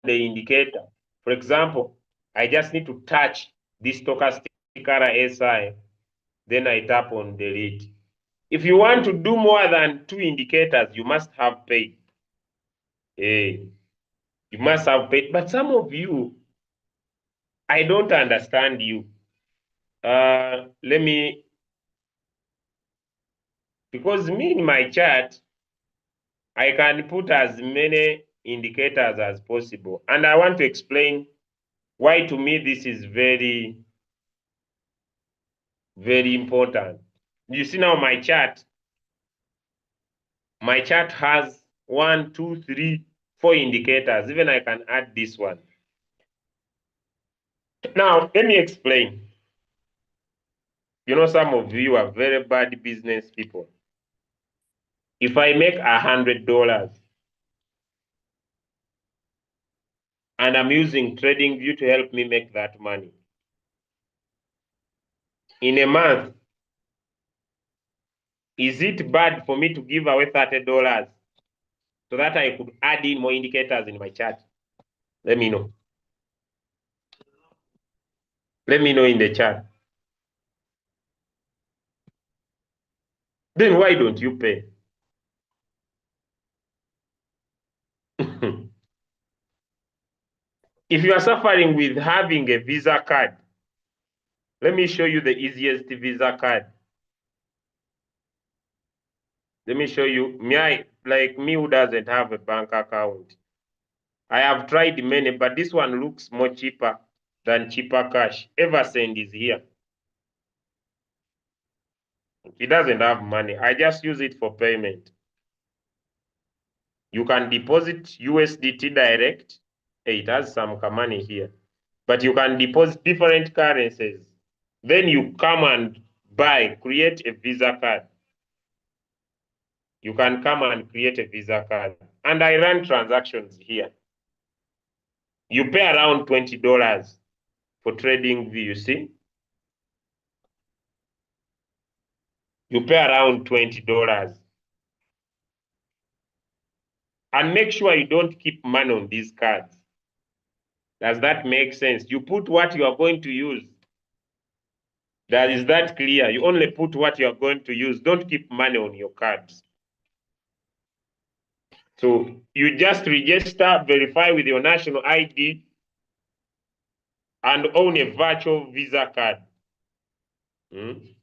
the indicator. For example, I just need to touch this stochastic RSI, then I tap on delete. If you want to do more than 2 indicators, you must have paid. Hey, you must have paid. But some of you, I don't understand you. Let me, because me in my chart, I can put as many indicators as possible. And I want to explain why to me this is very, very important. You see now my chart has 1, 2, 3, 4 indicators. Even I can add this one. Now, let me explain. You know, some of you are very bad business people. If I make $100 and I'm using TradingView to help me make that money, in a month, is it bad for me to give away $30 so that I could add in more indicators in my chart? Let me know. Let me know in the chat. Then why don't you pay? If you are suffering with having a Visa card, let me show you the easiest Visa card. Let me show you. Like me who doesn't have a bank account. I have tried many, but this one looks more cheaper than cheaper cash. Eversend is here. It doesn't have money. I just use it for payment. You can deposit USDT direct. It has some money here. But you can deposit different currencies. Then you come and buy, create a Visa card. You can come and create a Visa card. And I run transactions here. You pay around $20 for trading view, you see? You pay around $20. And make sure you don't keep money on these cards. Does that make sense? You put what you are going to use. Is that clear? You only put what you are going to use. Don't keep money on your cards. So you just register, verify with your national ID, and own a virtual Visa card. And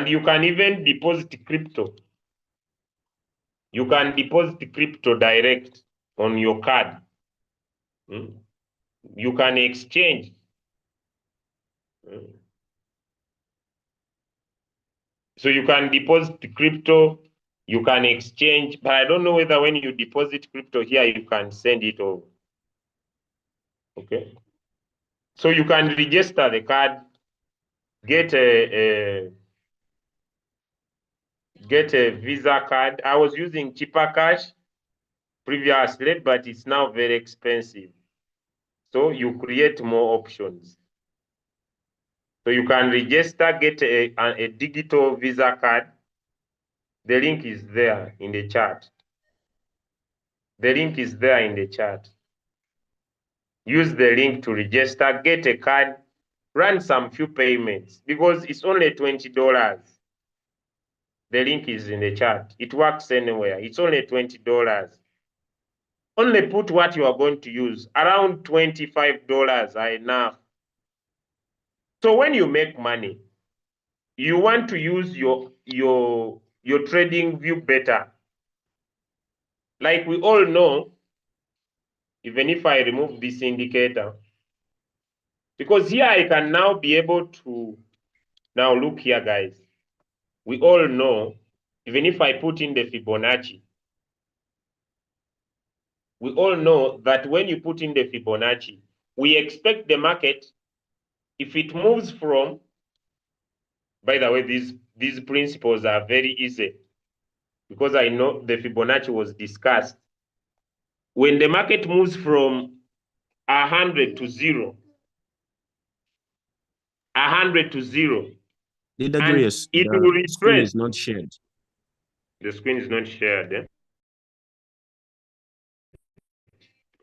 you can even deposit crypto. You can deposit crypto direct on your card. You can exchange. So you can deposit crypto, you can exchange, but I don't know whether when you deposit crypto here, you can send it over. Okay. So you can register the card, get a Visa card. I was using cheaper cash previously, but it's now very expensive. So you create more options. So you can register, get a digital Visa card. The link is there in the chat. The link is there in the chat. Use the link to register, get a card, run some few payments because it's only $20. The link is in the chat. It works anywhere. It's only $20. Only put what you are going to use. Around $25 are enough. So when you make money, you want to use your trading view better. Like we all know, even if I remove this indicator, because here I can now be able to, now look here, guys. We all know, even if I put in the Fibonacci, we all know that when you put in the Fibonacci, we expect the market, if it moves from, by the way, these principles are very easy because I know the Fibonacci was discussed. When the market moves from 100 to 0, 100 to 0, Leader and Grace, it the will screen retrace. is not shared. The screen is not shared. Eh?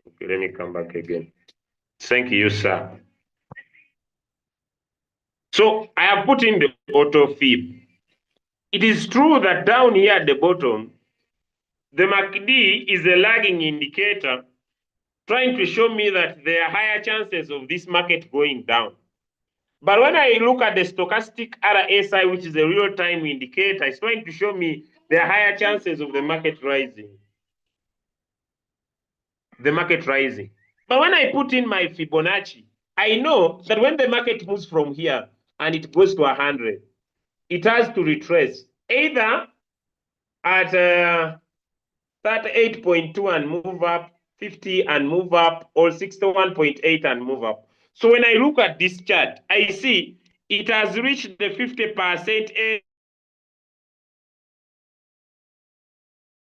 Okay, let me come back again. Thank you, sir. So I have put in the auto fib. It is true that down here at the bottom, the MACD is a lagging indicator trying to show me that there are higher chances of this market going down. But when I look at the stochastic RSI, which is a real-time indicator, it's trying to show me there are higher chances of the market rising. But when I put in my Fibonacci, I know that when the market moves from here and it goes to 100, it has to retrace either at 38.2 and move up, 50 and move up, or 61.8 and move up. So when I look at this chart, I see it has reached the 50%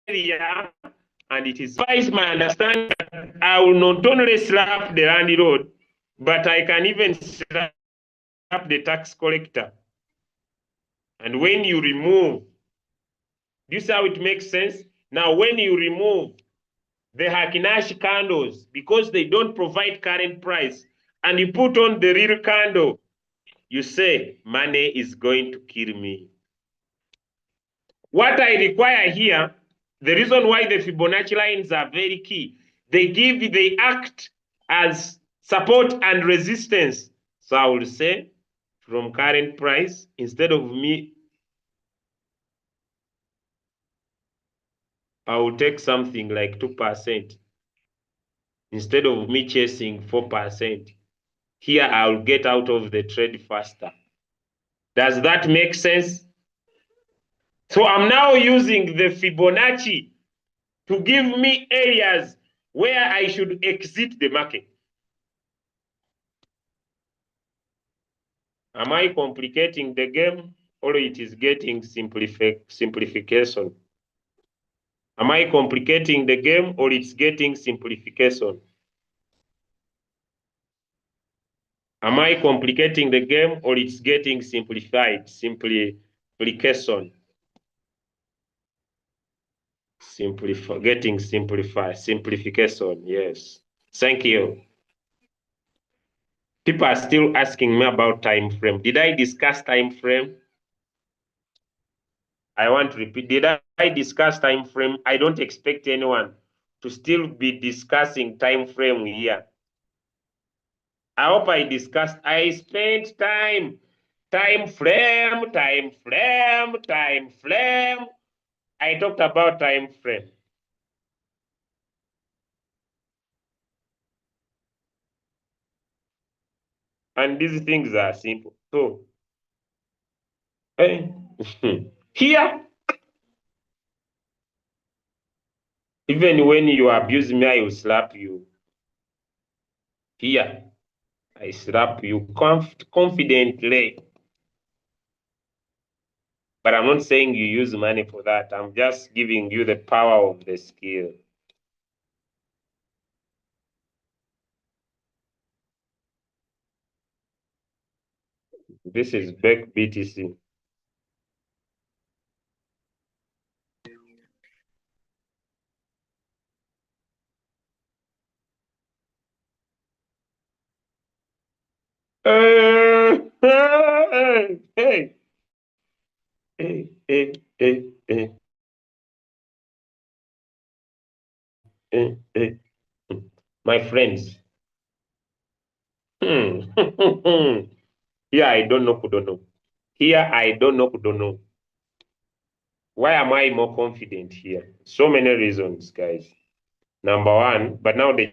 area, and it is my understanding that I will not only slap the landlord, but I can even slap the tax collector. And when you remove, this is how it makes sense. Now, when you remove the Hakinashi candles, because they don't provide current price, and you put on the real candle, you say, money is going to kill me. What I require here, the reason why the Fibonacci lines are very key, they act as support and resistance. So I will say, from current price, instead of me, I will take something like 2%. Instead of me chasing 4%, here I'll get out of the trade faster. Does that make sense? So I'm now using the Fibonacci to give me areas where I should exit the market. Am I complicating the game, or it is getting simplification? Am I complicating the game, or it's getting simplification? Am I complicating the game, or it's getting simplified, simplification? Simplification, yes. Thank you. People are still asking me about time frame. Did I discuss time frame? I want to repeat. Did I discuss time frame? I don't expect anyone to still be discussing time frame here. I hope I discussed. I spent time frame. I talked about time frame. And these things are simple. So, eh, here, even when you abuse me, I will slap you. Here, I slap you confidently. But I'm not saying you use money for that. I'm just giving you the power of the skill. This is back BTC. Hey, hey, hey, hey, hey, hey. My friends. Hmm. Yeah, I don't know. Here, I don't know. Why am I more confident here? So many reasons, guys. Number one, but now the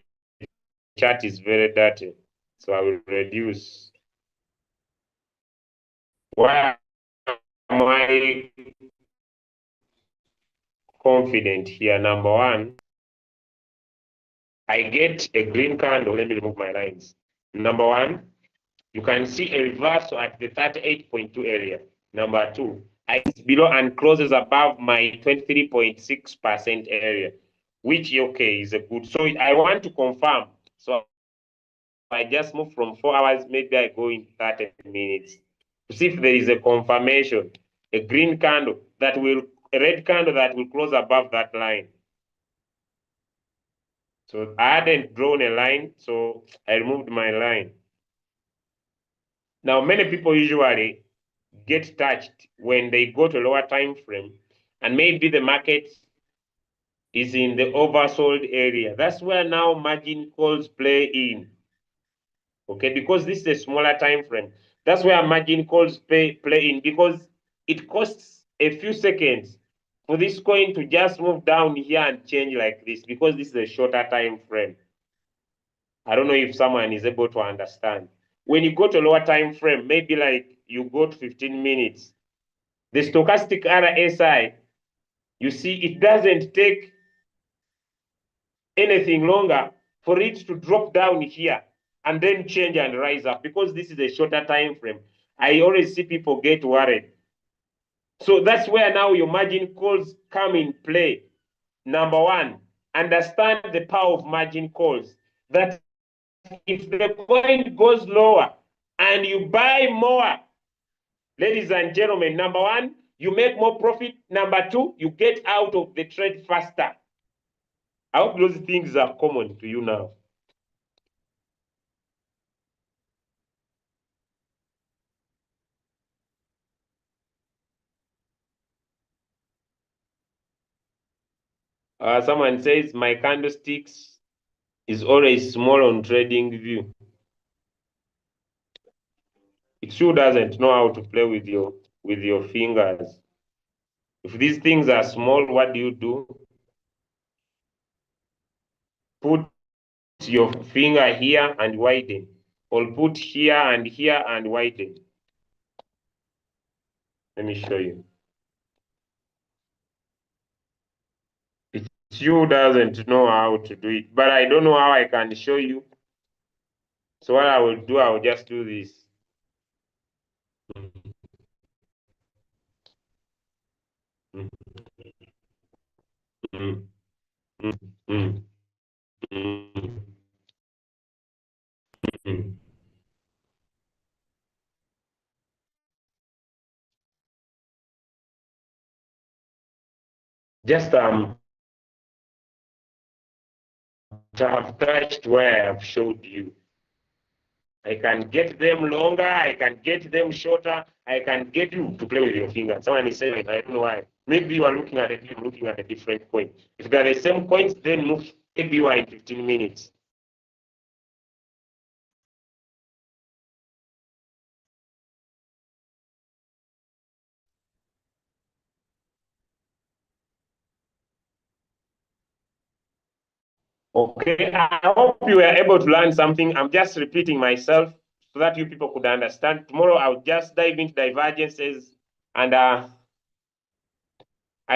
chart is very dirty, so I will reduce. Why am I confident here? Number one, I get a green candle. Let me remove my lines. Number one, you can see a reversal at the 38.2 area. Number two, it's below and closes above my 23.6% area, which okay is a good. So I want to confirm. So I just move from 4 hours, maybe I go in 30 minutes to see if there is a confirmation, a green candle that will, a red candle that will close above that line. So I hadn't drawn a line, so I removed my line. Now, many people usually get touched when they go to a lower time frame, and maybe the market is in the oversold area. That's where now margin calls play in. Okay, because this is a smaller time frame. That's where margin calls play in, because it costs a few seconds for this coin to just move down here and change like this, because this is a shorter time frame. I don't know if someone is able to understand. When you go to a lower time frame, maybe like you go to 15 minutes, the stochastic RSI, you see, it doesn't take anything longer for it to drop down here and then change and rise up, because this is a shorter time frame. I always see people get worried. So that's where now your margin calls come in play. Number one, understand the power of margin calls. That if the coin goes lower and you buy more, ladies and gentlemen, number one, you make more profit. Number two, you get out of the trade faster. I hope those things are common to you now. Someone says my candlesticks is always small on trading view. It sure doesn't know how to play with your fingers. If these things are small, what do? Put your finger here and widen, or put here and widen. Let me show you. It sure doesn't know how to do it, but I don't know how I can show you. So what I will do, I will just do this. Mm, mm, mm, mm, mm, mm. Just to have touched where I have showed you. I can get them longer, I can get them shorter, I can get you to play with your fingers. Someone is saying, I don't know why. Maybe you are looking at a different coin. If they're the same coins, then move. Maybe you are in 15 minutes. Okay, I hope you were able to learn something. I'm just repeating myself so that you people could understand. Tomorrow, I'll just dive into divergences, and I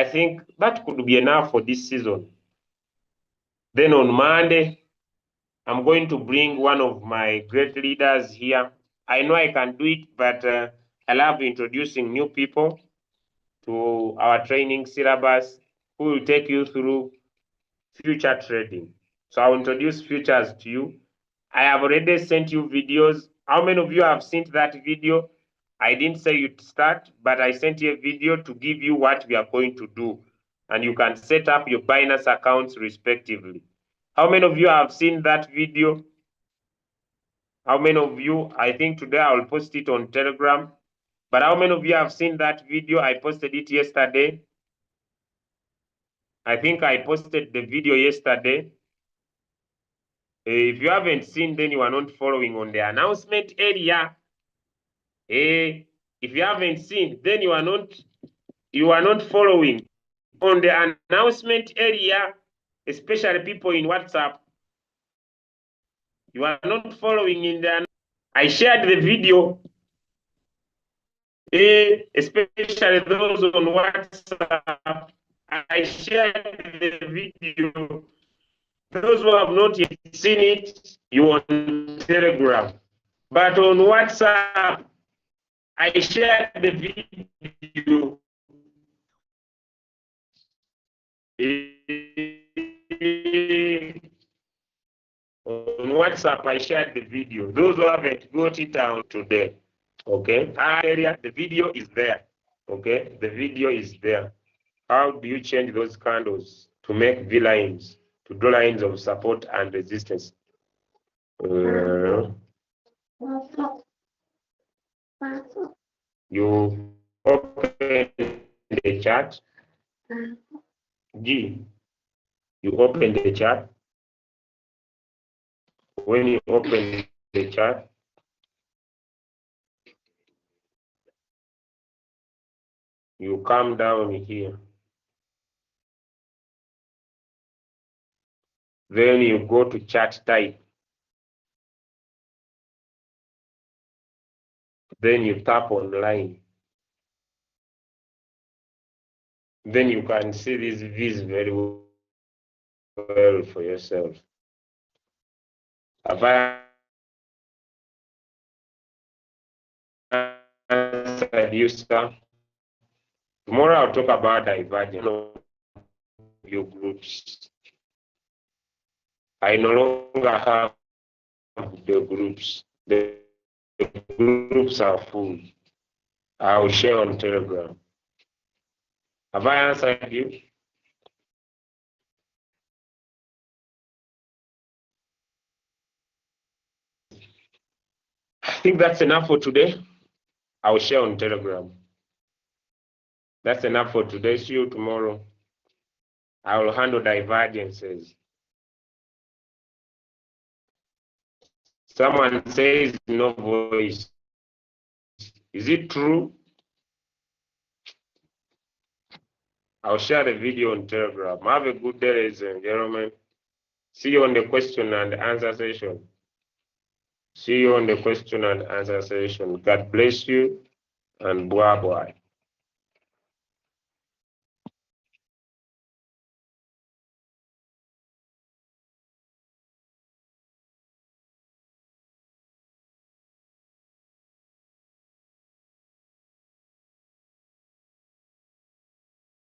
think that could be enough for this season. Then on Monday, I'm going to bring one of my great leaders here. I know I can do it, but I love introducing new people to our training syllabus who will take you through future trading. So I'll introduce futures to you. I have already sent you videos. How many of you have seen that video? I didn't say you'd start, but I sent you a video to give you what we are going to do. And you can set up your Binance accounts respectively. How many of you have seen that video? How many of you? I think today I will post it on Telegram. But how many of you have seen that video? I posted it yesterday. I think I posted the video yesterday. If you haven't seen, then you are not following on the announcement area. If you haven't seen, then you are not following. On the announcement area, especially people in WhatsApp, you are not following in the. I shared the video, especially those on WhatsApp. I shared the video. Those who have not yet seen it, you on Telegram. But on WhatsApp, I shared the video. On WhatsApp, I shared the video. Those who haven't got it out today, okay? Area, the video is there, okay? The video is there. How do you change those candles to make V lines, to draw lines of support and resistance? You open the chart. G, you open the chart. When you open the chart, you come down here. Then you go to chart type. Then you tap on line. Then you can see these V's very well for yourself. Have I answered you, sir? Tomorrow I'll talk about divergence of your groups. I no longer have the groups. The groups are full. I'll share on Telegram. Have I answered you? I think that's enough for today. I'll share on Telegram. That's enough for today. See you tomorrow. I will handle divergences. Someone says no voice. Is it true? I'll share the video on Telegram. Have a good day, ladies and gentlemen. See you on the question and answer session. See you on the question and answer session. God bless you and bye-bye.